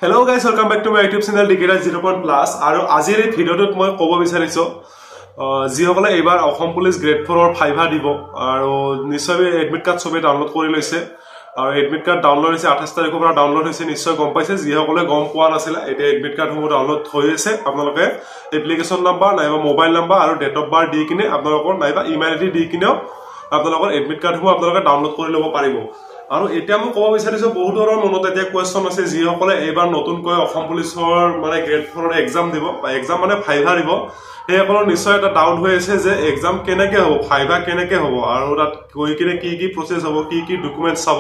Hello guys, welcome back to my YouTube channel Digita 0.plus আৰু আজিৰ এই ভিডিওটোত মই ক'ব বিচাৰিছো যিসকলে এবাৰ অসম পুলিচ গ্ৰেড 4 ৰ 5 দিব আৰু নিশ্চয় এডমিট কাৰ্ড সবে ডাউনলোড কৰি লৈছে আৰু এডমিট কাৰ্ড ডাউনলোড হৈছে 28 তাৰিখৰ পৰা ডাউনলোড হৈছে নিশ্চয় গম পাইছে যিসকলে গম পোৱা নাছিল এটা এডমিট কাৰ্ড সমূহ ডাউনলোড হৈ আছে আপোনালোকে এপ্লিকেশন নাম্বাৰ নাইবা মোবাইল নাম্বাৰ আৰু ডেট অফ বাৰ্থ দি কিনে আপোনালোকৰ নাইবা ইমেইল আইডি দি কিনে আপোনালোকৰ এডমিট কাৰ্ড সমূহ আপোনালোকে ডাউনলোড কৰি ল'ব পাৰিব আৰু এতিয়া মই ক'ব বিচাৰিছো বহুত ধৰণৰ মনত এতিয়া কোৱেশ্চন আছে যিসকলে এবাৰ নতুনকৈ অসম পুলিচৰ মানে গ্ৰেড 4 ৰ এক্সাম দিব বা এক্সাম মানে ফাইভা দিব সেইসকলৰ নিশ্চয় এটা ডাউট হৈ আছে যে এক্সাম কেনেকৈ হ'ব ফাইভা কেনেকৈ হ'ব আৰু তাত গৈ কিনে কি প্ৰসেছ হ'ব কি ডকুমেন্টছ চাব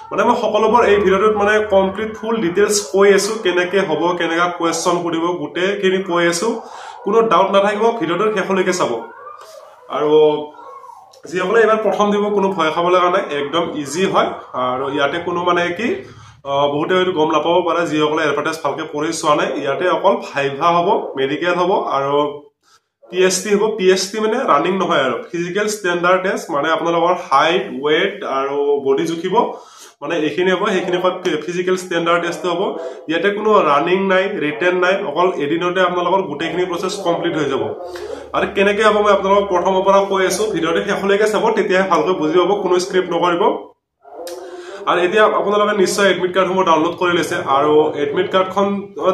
মানে মই সকলোবোৰ এই ভিডিওটোত মানে কমপ্লিট ফুল ডিটেইলছ কৈ আছো কেনেকৈ হ'ব কেনেকা কোৱেশ্চন কৰিব গুটেখিনি কৈ আছো কোনো ডাউট নাথাকিব ভিডিওটোৰ শেষলৈকে চাব আৰু যিসকলে এবাৰ প্ৰথম দিব কোনো ভয় খাব লগা নাই একদম ইজি হয় আৰু ইয়াতে কোনো মানে কি বহুতে হয়তো গম নাপাব পাৰে যিসকলে এডভাৰটাইজ ভালকে পঢ়ি চোৱা নাই ইয়াতে অকল ফাইভা হ'ব মেডিকেল হ'ব আৰু পিএসটি হ'ব পিএসটি মানে ৰানিং নহয় আৰু ফিজিক্যাল ষ্টেণ্ডাৰ্ড টেষ্ট মানে আপোনালোকৰ হাইট ওয়েট আৰু বডি জুখিব মানে এইখিনি হ'ব সেইখিনি ফিজিক্যাল ষ্টেণ্ডাৰ্ড টেষ্ট হ'ব ইয়াতে কোনো ৰানিং নাই ৰিটেন নাই অকল এদিনতে আপোনালোকৰ গুটেখিনি প্ৰসেছ কমপ্লিট হৈ যাব আৰু কেনেকৈ হ'ব মই আপোনালোকক প্ৰথমৰ পৰা কৈ আছো ভিডিওটো শেষলৈকে চাব তেতিয়া ভালকৈ বুজি পাব কোনো স্ক্ৰিপ্ট নকৰিব আৰু এতিয়া আপোনালোকে নিশ্চয় এডমিট কাৰ্ডসমূহ ডাউনলোড কৰি লৈছে আৰু এডমিট কাৰ্ডখন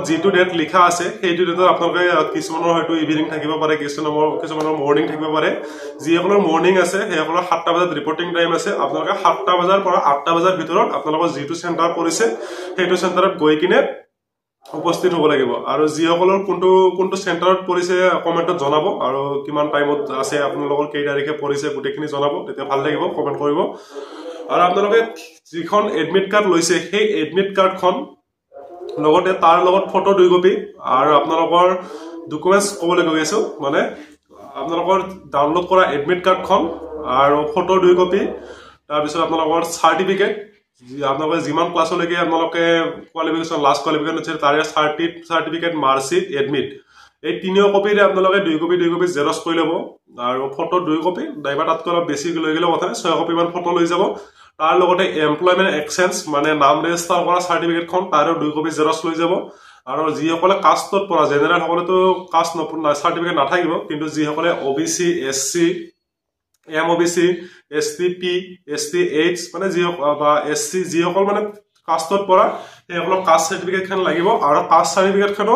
যিটো ডেট লিখা আছে সেইটো ডেটত আপোনালোকে কিছুমানৰ হয়তো ইভিনিং থাকিব পাৰে কিছুমানৰ মৰ্নিং থাকিব পাৰে যিসকলৰ মৰ্নিং আছে সেইসকলৰ 7টা বজাত ৰিপৰ্টিং টাইম আছে আপোনালোকে 7টা বজাৰ পৰা 8টা বজাৰ ভিতৰত আপোনালোকৰ যিটো চেণ্টাৰ পৰিছে সেইটো চেণ্টাৰত গৈ কিনে উপস্থিত হ'ব লাগিব আৰু যিসকলৰ কোনটো চেণ্টাৰত পৰিছে কমেন্টত জনাব আৰু কিমান টাইমত আছে আপোনালোকৰ কেই তাৰিখে পৰিছে গুটেখিনি জনাব তেতিয়া ভাল লাগিব কমেন্ট কৰিব আৰু আপোনালোকে যিখন এডমিট কাৰ্ড লৈছে সেই এডমিট কাৰ্ডখন লগতে তাৰ লগত ফটো 2 কপি আৰু আপোনালোকৰ ডকুমেন্টছ ক'বলৈ গৈ আছো মানে আপোনালোকৰ ডাউনলোড কৰা এডমিট কাৰ্ডখন আৰু ফটো 2 কপি তাৰ পিছত আপোনালোকৰ সাৰ্টিফিকেট আপোনালোকে যিমান ক্লাছলৈকে আপোনালোকে কোৱালিফিকেশন লাষ্ট কোৱালিফিকেশন আছে তাৰ সাৰ্টিফিকেট মাৰ্কশিট এডমিট এই 3 কপিৰে আপোনালোকে 2 কপি জেৰক্স কৰি ল'ব আৰু ফটো 2 কপি নাইবা তাতকৈ অলপ বেছি লৈ গ'লে কথা 6 কপি মান ফটো লৈ যাব তাৰ লগতে এমপ্লয়মেন্ট এক্সচেঞ্জ মানে নাম ৰেজিষ্টাৰ কৰা সাৰ্টিফিকেটখন তাৰ 2 কপি জেৰক্স লৈ যাব আৰু যিসকলে কাষ্টত পৰা জেনেৰেল সকলেতো কাষ্ট সাৰ্টিফিকেট নাথাকিব কিন্তু যিসকলে OBC SC MOBC STP STH মানে এসসি যিসকল মানে কাষ্টত পৰা সেইসকলক কাষ্ট সাৰ্টিফিকেট খন লাগিব আৰু কাষ্ট সাৰ্টিফিকেট খন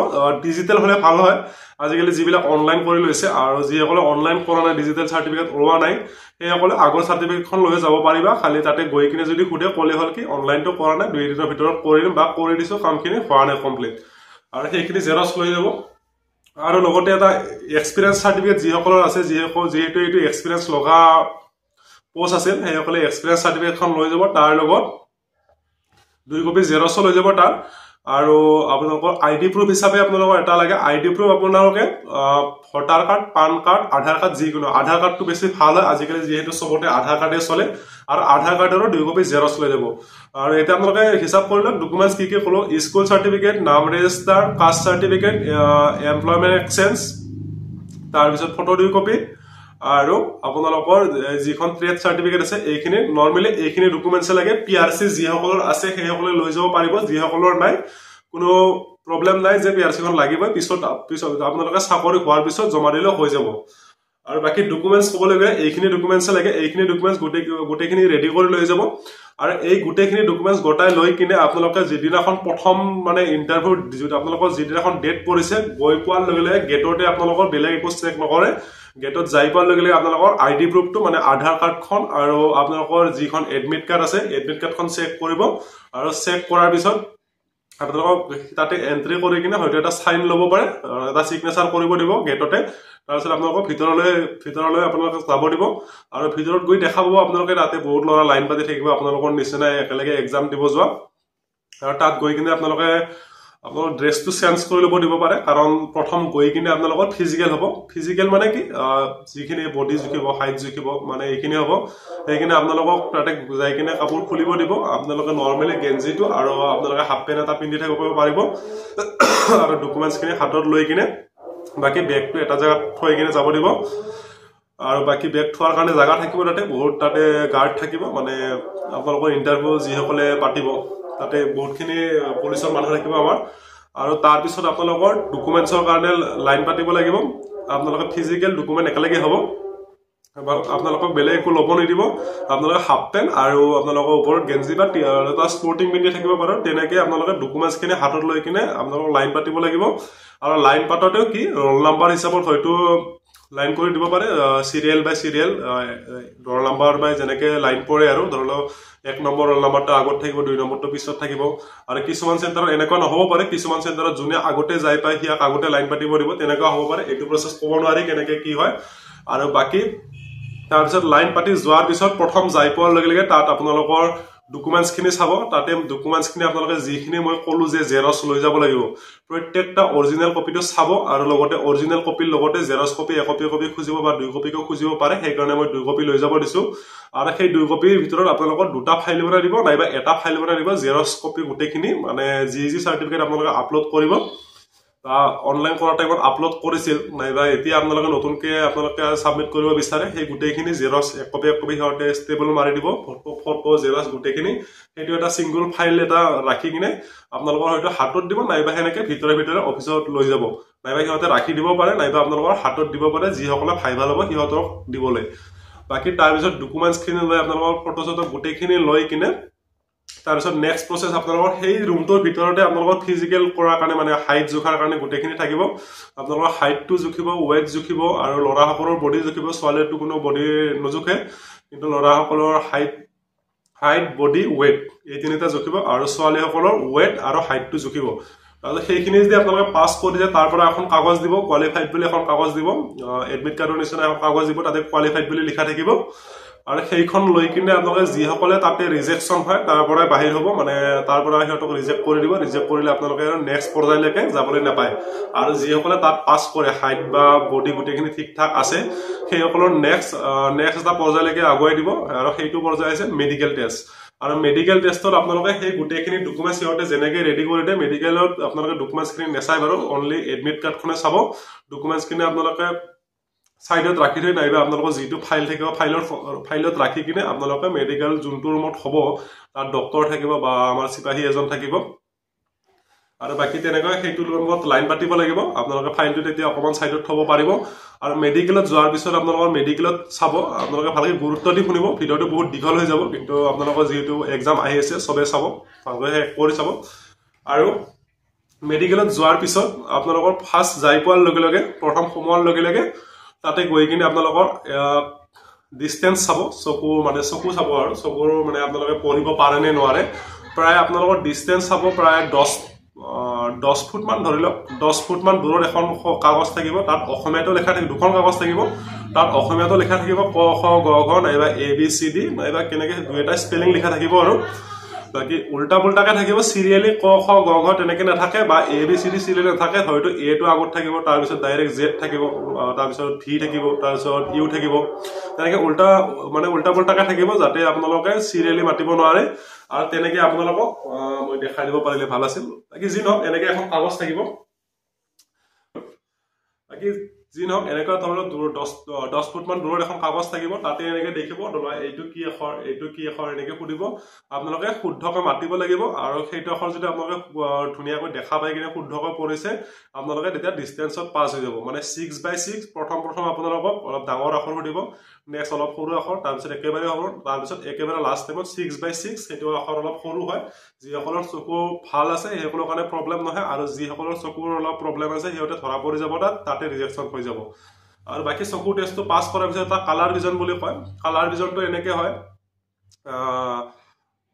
ডিজিটেল হলে ভাল হয় আজিকালি যিবিলাক অনলাইন কৰি লৈছে আৰু যিসকলে অনলাইন কৰা নাই ডিজিটেল সাৰ্টিফিকেট ওলোৱা নাই সেইসকলে আগৰ সাৰ্টিফিকেট খন লৈ যাব পাৰিবা খালি তাতে গৈ কিনে যদি খুদে ক'লে হল কি অনলাইনটো কৰা নাই 2 দিনৰ ভিতৰত কৰিম বা কৰি দিছো কামখিনি হোৱা নাই কমপ্লিট আৰু সেইখিনি জেৰক্স লৈ যাব আৰু লগতে এটা এক্সপেৰিয়েন্স সাৰ্টিফিকেট যিসকলৰ আছে যিহেতু এইটো এক্সপেৰিয়েন্স লগা পোষ্ট আছে সেইসকলে এক্সপেৰিয়েন্স সাৰ্টিফিকেট খন লৈ যাব তাৰ লগত 2 কপি জেৰক্স লৈ যাব তাৰ আৰু আপোনালোকৰ আইডি প্ৰুফ হিচাপে আপোনালোকৰ এটা লাগে আইডি প্ৰুফ আপোনালোকে ভোটাৰ কাৰ্ড পান কাৰ্ড আধাৰ কাৰ্ড যিকোনো আধাৰ কাৰ্ডটো বেছি ভাল হয় আজিকালি যেহেতু সবতে আধাৰ কাৰ্ডে চলে আৰু আধাৰ কাৰ্ডৰো 2 কপি জেৰক্স লৈ যাব আৰু এটা আপোনালোকে হিসাব কৰিলে ডকুমেন্টছ কি ক'লো স্কুল সাৰ্টিফিকেট নাম register caste certificate employment exchange তাৰ পিছত ফটো 2 কপি আৰু আপোনালোকৰ যিখন ট্ৰেড সাৰ্টিফিকেট আছে এইখিনি নৰমালি এইখিনি ডকুমেন্টছ লাগে পিআৰসি যিসকলৰ আছে সেইসকলে লৈ যাব পাৰিব যিসকলৰ নাই কোনো প্ৰবলেম নাই যে পিআৰসি খন লাগিব পিছত আপোনালোকে চাকৰি হোৱাৰ পিছত জমা দিলে হৈ যাব আৰু বাকি ডকুমেন্টছ ক'বলৈ গ'লে এইখিনি ডকুমেন্টছ লাগে এইখিনি ডকুমেন্টছ গুটেখিনি ৰেডি কৰি লৈ যাব আৰু এই গুটেখিনি ডকুমেন্টছ গটাই লৈ কিনে আপোনালোকে যিদিনাখন প্ৰথম মানে ইন্টাৰভিউ যিটো আপোনালোকৰ যিদিনাখন ডেট পৰিছে গৈ পোৱাৰ লগে লগে গেটতে আপোনালোকৰ বেলেগ একো চেক নকৰে গেটত যাই পোৱাৰ লগে লগে আপোনালোকৰ আইডি প্ৰুফটো মানে আধাৰ কাৰ্ডখন আৰু আপোনালোকৰ যিখন এডমিট কাৰ্ড আছে এডমিট কাৰ্ডখন চেক কৰিব আৰু চেক কৰাৰ পিছত আপোনালোকক তাতে এন্ট্ৰি কৰি কিনে হয়তো এটা সাইন ল'ব পাৰে এটা সিগনেচাৰ কৰিব দিব গেটতে তাৰপিছত আপোনালোকক ভিতৰলৈ আপোনালোকে যাব দিব আৰু ভিতৰত গৈ দেখাব আপোনালোকে তাতে বহুত লৰা লাইন পাতি থাকিব আপোনালোকৰ নিচিনা একেলগে এক্সাম দিব যোৱা আৰু তাত গৈ কিনে আপোনালোকে আপোনালোকৰ ড্ৰেছটো চেঞ্জ কৰি ল'ব দিব পাৰে কাৰণ প্ৰথম গৈ কিনে আপোনালোকৰ ফিজিক্যাল হ'ব ফিজিক্যাল মানে কি যিখিনি বডি জুখিব হাইট জুখিব মানে এইখিনি হ'ব সেইখিনি আপোনালোকক তাতে যাই কিনে কাপোৰ খুলিব দিব আপোনালোকে নৰমালি গেঞ্জিটো আৰু আপোনালোকে হাফ পেন্ট এটা পিন্ধি থাকিব পাৰিব আৰু ডকুমেন্টছখিনি হাতত লৈ কিনে বাকি বেগটো এটা জায়গাত থৈ কিনে যাব দিব আৰু বাকি বেগ থোৱাৰ কাৰণে জায়গা থাকিব তাতে বহুত তাতে গাৰ্ড থাকিব মানে আপোনালোকৰ ইন্টাৰভিউ যিসকলে পাতিব তাতে বহুতখিনি পুলিচৰ মানুহ থাকিব আমাৰ আৰু তাৰ পিছত আপোনালোকৰ ডকুমেন্টছৰ কাৰণে লাইন পাতিব লাগিব আপোনালোকৰ ফিজিক্যাল ডকুমেন্ট একেলগে হ'ব আপোনালোকক বেলেগ একো ল'ব নিদিব আপোনালোকে হাফ পেন্ট আৰু আপোনালোকৰ ওপৰত গেঞ্জি বা এটা স্পৰ্টিং পিন্ধি থাকিব পাৰে তেনেকৈ আপোনালোকে ডকুমেন্টছখিনি হাতত লৈ কিনে আপোনালোক লাইন পাতিব লাগিব আৰু লাইন পাততেও কি ৰোল নাম্বাৰ হিচাপত হয়তো লাইন কৰি দিব পাৰে সিৰিয়েল বাই সিৰিয়েল ৰোল নাম্বাৰ বাই যেনেকৈ লাইন পৰে আৰু ধৰি লওক 1 নম্বৰ ৰোল নাম্বাৰটো আগত থাকিব 2 নম্বৰটো পিছত থাকিব আৰু কিছুমান চেণ্টাৰত এনেকুৱা নহ'ব পাৰে কিছুমান চেণ্টাৰত যোনে আগতে যাই পায় সিয়াক আগতে লাইন পাতিব দিব তেনেকুৱা হ'ব পাৰে এইটো প্ৰচেছ ক'ব নোৱাৰি কেনেকৈ কি হয় আৰু বাকি তাৰপিছত লাইন পাতি যোৱাৰ পিছত প্ৰথম যাই পোৱাৰ লগে লগে তাত আপোনালোকৰ ডকুমেন্টছখিনি চাব তাতে ডকুমেন্টছখিনি আপোনালোকে যিখিনি মই ক'লো যে জেৰক্স লৈ যাব লাগিব প্ৰত্যেকটা অৰিজিনেল কপিটো চাব আৰু লগতে অৰিজিনেল কপিৰ লগতে জেৰক্স কপি একপি খুজিব বা 2 কপিকো খুজিব পাৰে সেইকাৰণে মই 2 কপি লৈ যাব দিছো আৰু সেই 2 কপিৰ ভিতৰত আপোনালোকৰ দুটা ফাইল বনাই দিব নাইবা এটা ফাইল বনাই দিব জেৰক্স কপি গোটেইখিনি মানে যি চাৰ্টিফিকেট আপোনালোকে আপলোড কৰিব অনলাইন কৰা টাইমত আপলোড কৰিছিল নাইবা এতিয়া আপোনালোকে নতুনকৈ আপোনালোকে সাবমিট কৰিব বিচাৰে সেই গোটেইখিনি জেৰক্স এক কপি সিহঁতে ষ্টেবল মাৰি দিব ফটো জেৰক্স গোটেইখিনি সেইটো এটা সিংগল ফাইল এটা ৰাখি কিনে আপোনালোকৰ হয়তো হাতত দিব নাইবা সেনেকৈ ভিতৰে অফিচত লৈ যাব নাইবা সিহঁতে ৰাখি দিব পাৰে নাইবা আপোনালোকৰ হাতত দিব পাৰে যিসকলে ফাইভাল হ'ব সিহঁতক দিবলৈ বাকি তাৰপিছত ডকুমেন্টছখিনি লৈ আপোনালোকৰ ফটো চটো গোটেইখিনি লৈ কিনে তাৰপিছত নেক্সট প্ৰসেস আপোনালোকৰ সেই ৰুমটোৰ ভিতৰতে আপোনালোকৰ ফিজিক্যাল কৰাৰ কাৰণে মানে হাইট জোখাৰ কাৰণে গোটেইখিনি থাকিব আপোনালোকৰ হাইটটো জুখিব ওয়েট জুখিব আৰু লৰাসকলৰ বডি জুখিব ছোৱালীটো কোনো বডি নজুখে কিন্তু লৰাসকলৰ হাইট বডি ওয়েট এই তিনিটা জুখিব আৰু ছোৱালীসকলৰ ওয়েট আৰু হাইটটো জুখিব আৰু সেইখিনি যদি আপোনালোকে পাস কৰি যায় তাৰ পৰা এখন কাগজ দিব কোৱালিফাইড বুলি এখন কাগজ দিব এডমিট কাৰ্ডৰ নিচিনা এখন কাগজ দিব তাতে কোৱালিফাইড বুলি লিখা থাকিব আৰু সেইখন লৈ কিনে আপোনালোকে যিসকলে তাতে ৰিজেকশন হয় তাৰ পৰা বাহিৰ হ'ব মানে তাৰ পৰা সিহঁতক ৰিজেক্ট কৰি দিব ৰিজেক্ট কৰিলে আপোনালোকে নেক্সট পৰ্যায়লৈকে যাবলৈ নাপায় আৰু যিসকলে তাত পাস কৰে হাইট বা বডি গোটেইখিনি ঠিক ঠাক আছে সেইসকলৰ নেক্সট এটা পৰ্যায়লৈকে আগুৱাই দিব আৰু সেইটো পৰ্যায় আছে মেডিকেল টেষ্ট আৰু মেডিকেল টেষ্টত আপোনালোকে সেই গোটেইখিনি ডকুমেন্টছ সিহঁতে যেনেকৈ ৰেডি কৰি দিয়ে মেডিকেলত আপোনালোকে ডকুমেন্টছখিনি নেচাই বাৰু অনলি এডমিট কাৰ্ডখনে চাব ডকুমেন্টছখিনি আপোনালোকে সাইডত ৰাখি থৈ নাইবা আপোনালোকৰ যিটো ফাইল থাকিব ফাইলত ৰাখি কিনে আপোনালোকে মেডিকেল যোনটো ৰুমত হ'ব তাত ডক্টৰ থাকিব বা আমাৰ চিপাহী এজন থাকিব আৰু বাকি তেনেকৈ সেইটো ৰুমত লাইন পাতিব লাগিব আপোনালোকে ফাইলটো তেতিয়া অকমান সাইডত থব পাৰিব আৰু মেডিকেলত যোৱাৰ পিছত আপোনালোকৰ মেডিকেলত চাব আপোনালোকে ভালকৈ গুৰুত্ব দি শুনিব ভিডিওটো বহুত দীঘল হৈ যাব কিন্তু আপোনালোকৰ যেহেতু এক্সাম আহি আছে সবে চাব ভালকৈ কৰি চাব আৰু মেডিকেলত যোৱাৰ পিছত আপোনালোকৰ ফাৰ্স্ট যাই পোৱাৰ লগে লগে প্ৰথম সোমোৱাৰ লগে লগে তাতে গৈ কিনে আপোনালোকৰ ডিসটেন্স চাব চকু চাব আৰু চকুৰ মানে আপোনালোকে পঢ়িব পাৰে নে নোৱাৰে প্ৰায় আপোনালোকৰ ডিসটেন্স চাব প্ৰায় 10 ফুট মান ধৰি লওক 10 ফুট মান দূৰত এখন কাগজ থাকিব তাত অসমীয়াটো লেখা থাকিব দুখন কাগজ থাকিব তাত অসমীয়াটো লেখা থাকিব ক খ গ ঘ নাইবা এ বি সি ডি নাইবা কেনেকৈ দুইটা স্পেলিং লেখা থাকিব আৰু বাকি উল্টা পুল্টাকে থাকিব সিৰিয়েলি ক খ গ ঘ তেনেকৈ নাথাকে বা এ বি সি ডি সিৰিয়েলি নাথাকে হয়তো এ টো আগত থাকিব তাৰপিছত ডাইৰেক্ট জেড থাকিব তাৰপিছত ভি থাকিব তাৰপিছত ইউ থাকিব তেনেকৈ উল্টা পুল্টাকে থাকিব যাতে আপোনালোকে সিৰিয়েলি মাতিব নোৱাৰে আৰু তেনেকৈ আপোনালোকক মই দেখাই দিব পাৰিলে ভাল আছিল বাকি যি নহওক এনেকৈ এখন কাগজ থাকিব বাকি যি নহওক এনেকুৱা ধৰণৰ 10 ফুট মান দূৰত এখন কাগজ থাকিব তাতে এনেকৈ দেখিব এইটো কি আখৰ এনেকৈ সুধিব আপোনালোকে শুদ্ধকৈ মাতিব লাগিব আৰু সেইটো আখৰ যদি আপোনালোকে ধুনীয়াকৈ দেখা পাই কিনে শুদ্ধকৈ পঢ়িছে আপোনালোকে তেতিয়া ডিসটেন্সত পাস হৈ যাব মানে 6/6 প্ৰথম আপোনালোকক অলপ ডাঙৰ আখৰ সুধিব নেক্সট অলপ সৰু আখৰ তাৰপিছত একেবাৰে হ'ব তাৰপিছত একেবাৰে লাষ্ট টাইমত 6/6 সেইটো আখৰ অলপ সৰু হয় যিসকলৰ চকু ভাল আছে সেইসকলৰ কাৰণে প্ৰব্লেম নহয় আৰু যিসকলৰ চকুৰ অলপ প্ৰব্লেম আছে সিহঁতে ধৰা পৰি যাব তাতে ৰিজেকশন হৈ যাব আৰু বাকি চকু টেষ্টটো পাস কৰাৰ পিছত এটা কালাৰ ভিজন বুলি কয় কালাৰ ভিজনটো এনেকৈ হয়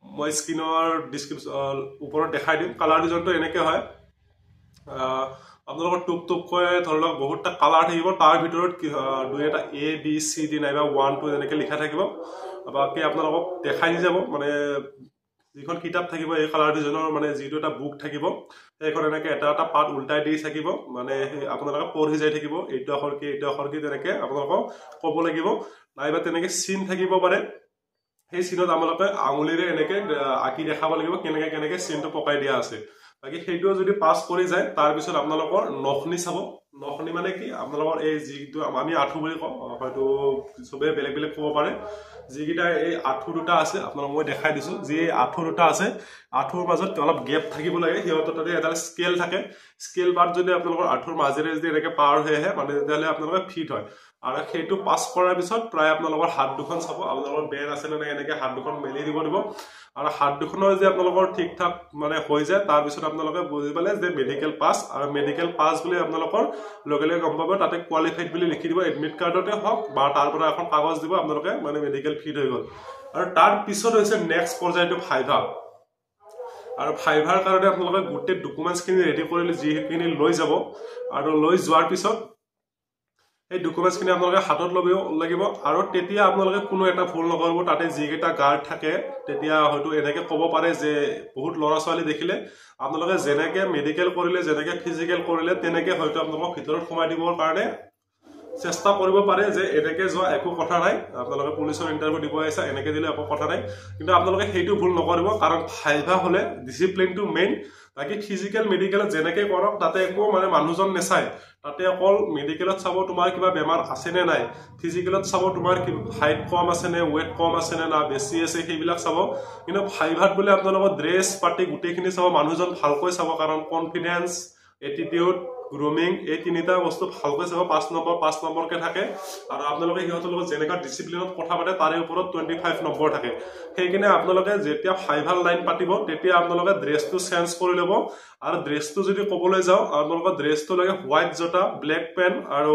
মই স্ক্ৰিনৰ ডেসক্ৰিপচন ওপৰত দেখাই দিম কালাৰ ভিজনটো এনেকৈ হয় আপোনালোকৰ টুপকৈ ধৰি লওক বহুতটা কালাৰ থাকিব তাৰ ভিতৰত দুই এটা এ বি সি ডি নাইবা 1 2 এনেকৈ লিখা থাকিব বাকি আপোনালোকক দেখাই দি যাব মানে যিখন কিতাপ থাকিব এই কালাৰ ভিজনৰ মানে যিটো এটা বুক থাকিব সেইখন এনেকৈ এটা পাত উল্টাই দি থাকিব মানে আপোনালোকে পঢ়ি যাই থাকিব এইটো আখৰ কি তেনেকৈ আপোনালোকক ক'ব লাগিব নাইবা তেনেকৈ চিন থাকিব পাৰে সেই চিনত আপোনালোকে আঙুলিৰে এনেকৈ আঁকি দেখাব লাগিব কেনেকৈ চিনটো পকাই দিয়া আছে বাকি সেইটো যদি পাস কৰি যায় তাৰ পিছত আপোনালোকৰ নখনি চাব নখনি মানে কি আপোনালোকৰ এই যিটো আমি আঁঠু বুলি কওঁ হয়তো চবে বেলেগ বেলেগ ক'ব পাৰে যিকেইটা এই আঁঠু দুটা আছে আপোনালোক মই দেখাই দিছো যি আঁঠু দুটা আছে আঁঠুৰ মাজত অলপ গেপ থাকিব লাগে সিহঁতৰ তাতে এটা স্কেল থাকে স্কেল বাৰ যদি আপোনালোকৰ আঁঠুৰ মাজেৰে যদি এনেকৈ পাৰ হৈ আহে মানে তেতিয়াহ'লে আপোনালোকে ফিট হয় আৰু সেইটো পাছ কৰাৰ পিছত প্ৰায় আপোনালোকৰ হাত দুখন চাব আপোনালোকৰ বেৰ আছে নে নাই এনেকৈ হাত দুখন মেলি দিব আৰু হাত দুখনৰ যে আপোনালোকৰ ঠিক ঠাক মানে হৈ যায় তাৰপিছত আপোনালোকে বুজি পালে যে মেডিকেল পাছ আৰু মেডিকেল পাছ বুলি আপোনালোকৰ লগে লগে গম পাব তাতে কোৱালিফাইড বুলি লিখি দিব এডমিট কাৰ্ডতে হওক বা তাৰ পৰা এখন কাগজ দিব আপোনালোকে মানে মেডিকেল ফিট হৈ গ'ল আৰু তাৰ পিছত হৈছে নেক্সট পৰ্যায়টো ফাইভা আৰু ফাইভাৰ কাৰণে আপোনালোকে গোটেই ডকুমেণ্টছখিনি ৰেডি কৰিলে যিখিনি লৈ যাব আৰু লৈ যোৱাৰ পিছত এই ডকুমেণ্টছখিনি আপোনালোকে হাতত ল'ব লাগিব আৰু তেতিয়া আপোনালোকে কোনো এটা ভুল নকৰিব তাতে যিকেইটা গাৰ্ড থাকে তেতিয়া হয়তো এনেকৈ ক'ব পাৰে যে বহুত ল'ৰা ছোৱালী দেখিলে আপোনালোকে যেনেকৈ মেডিকেল কৰিলে যেনেকৈ ফিজিকেল কৰিলে তেনেকৈ হয়তো আপোনালোকক ভিতৰত সোমাই দিবৰ কাৰণে চেষ্টা কৰিব পাৰে যে এনেকৈ যোৱা একো কথা নাই আপোনালোকে পুলিচৰ ইণ্টাৰভিউ দিব আহিছে এনেকৈ দিলে একো কথা নাই কিন্তু আপোনালোকে সেইটো ভুল নকৰিব কাৰণ ফাইভা হ'লে ডিচিপ্লিনটো মেইন বাকী ফিজিকেল মেডিকেলত যেনেকৈ কৰক তাতে একো মানে মানুহজন নেচায় তাতে অকল মেডিকেলত চাব তোমাৰ কিবা বেমাৰ আছে নে নাই ফিজিকেলত চাব তোমাৰ হাইট কম আছে নে ৱেট কম আছে নে না বেছি আছে সেইবিলাক চাব কিন্তু ফাইভাত বোলে আপোনালোকৰ ড্ৰেছ পাতি গোটেইখিনি চাব মানুহজন ভালকৈ চাব কাৰণ কনফিডেন্স এটিটিউড গ্ৰুমিং এই তিনিটা বস্তু ভালকৈ চাব 5 নম্বৰকে থাকে আৰু আপোনালোকে সিহঁতৰ লগত যেনেকুৱা ডিচিপ্লিনত কথা পাতে তাৰে ওপৰত 25 নম্বৰ থাকে সেইকাৰণে আপোনালোকে যেতিয়া ফাইভাৰ লাইন পাতিব তেতিয়া আপোনালোকে ড্ৰেছটো চেঞ্জ কৰি ল'ব আৰু ড্ৰেছটো যদি ক'বলৈ যাওঁ আপোনালোকৰ ড্ৰেছটো লাগে হোৱাইট জোতা ব্লেক পেণ্ট আৰু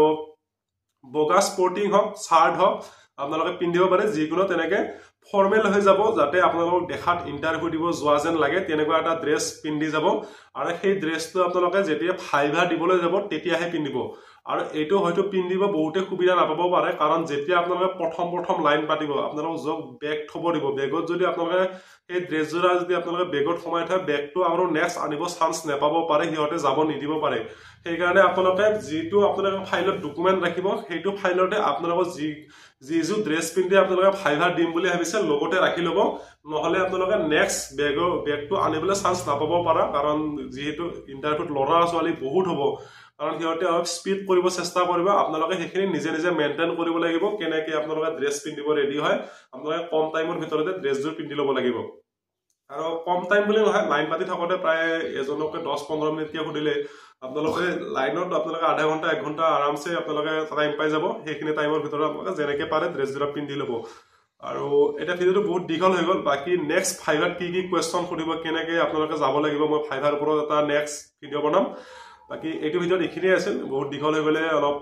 বগা স্পৰ্টিং হওক চাৰ্ট হওক আপোনালোকে পিন্ধিব পাৰে যিকোনো তেনেকৈ ফৰ্মেল হৈ যাব যাতে আপোনালোকক দেখাত ইণ্টাৰভিউ দিব যোৱা যেন লাগে তেনেকুৱা এটা ড্ৰেছ পিন্ধি যাব আৰু সেই ড্ৰেছটো আপোনালোকে যেতিয়া ফাইভা দিবলৈ যাব তেতিয়াহে পিন্ধিব আৰু এইটো হয়তো পিন্ধিব বহুতে সুবিধা নাপাব পাৰে কাৰণ যেতিয়া আপোনালোকে প্ৰথম লাইন পাতিব আপোনালোকক য'ত বেগ থ'ব দিব বেগত যদি আপোনালোকে সেই ড্ৰেছযোৰা যদি আপোনালোকে বেগত সোমাই থয় বেগটো আৰু নেক্সট আনিব চান্স নাপাব পাৰে সিহঁতে যাব নিদিব পাৰে সেইকাৰণে আপোনালোকে যিটো আপোনালোকে ফাইলত ডকুমেণ্ট ৰাখিব সেইটো ফাইলতে আপোনালোকৰ যিযোৰ ড্ৰেছ পিন্ধি আপোনালোকে ফাইভাৰ দিম বুলি ভাবিছে লগতে ৰাখি ল'ব নহ'লে আপোনালোকে নেক্সট বেগটো আনিবলৈ চান্স নাপাব পাৰে কাৰণ যিহেতু ইণ্টাৰভিউত ল'ৰা ছোৱালী বহুত হ'ব কাৰণ সিহঁতে অলপ স্পীড কৰিব চেষ্টা কৰিব আপোনালোকে সেইখিনি নিজে নিজে মেইনটেইন কৰিব লাগিব কেনেকৈ আপোনালোকে ড্ৰেছ পিন্ধিব ৰেডি হয় আপোনালোকে কম টাইমৰ ভিতৰতে ড্ৰেছযোৰ পিন্ধি ল'ব লাগিব আৰু কম টাইম বুলি নহয় লাইন পাতি থাকোঁতে প্ৰায় এজনকে 10-15 মিনিটকৈ সুধিলে আপোনালোকে লাইনত আপোনালোকে আধা ঘণ্টা 1 ঘণ্টা আৰামছে আপোনালোকে টাইম পাই যাব সেইখিনি টাইমৰ ভিতৰত আপোনালোকে যেনেকৈ পাৰে ড্ৰেছযোৰা পিন্ধি ল'ব আৰু এটা ভিডিঅ'টো বহুত দীঘল হৈ গ'ল বাকী নেক্সট ফাইভাত কি কুৱেশ্যন সুধিব কেনেকৈ আপোনালোকে যাব লাগিব মই ফাইভাৰ ওপৰত এটা নেক্সট ভিডিঅ' বনাম বাকী এইটো ভিডিঅ'ত এইখিনিয়ে আছিল বহুত দীঘল হৈ গ'লে অলপ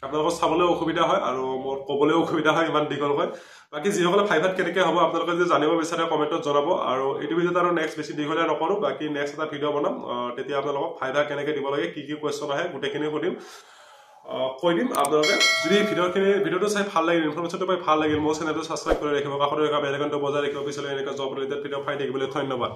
আপোনালোকৰ চাবলৈ অসুবিধা হয় আৰু মোৰ ক'বলৈ অসুবিধা হয় ইমান দীঘল হয় বাকী যিসকলে ফাইভাত কেনেকৈ হ'ব আপোনালোকে যদি জানিব বিচাৰে কমেণ্টত জনাব আৰু এইটো ভিডিঅ'ত আৰু নেক্সট বেছি দীঘলীয়া নকৰোঁ বাকী নেক্সট এটা ভিডিঅ' বনাম তেতিয়া আপোনালোকক ফাইভা কেনেকৈ দিব লাগে কি কুৱেশ্যন আহে গোটেইখিনি সুধিম কৈ দিম আপোনালোকে যদি ভিডিঅ'টো চাই ভাল লাগিল ইনফৰমেশ্যনটো পাই ভাল লাগিল মোৰ চেনেলটো ছাবস্ক্ৰাইব কৰি ৰাখিব কাষতে থকা বেল আইকনটো বজাই ৰাখিব পিছলৈ এনেকুৱা জব ৰিলেটেড ভিডিঅ' পাই থাকিবলৈ ধন্যবাদ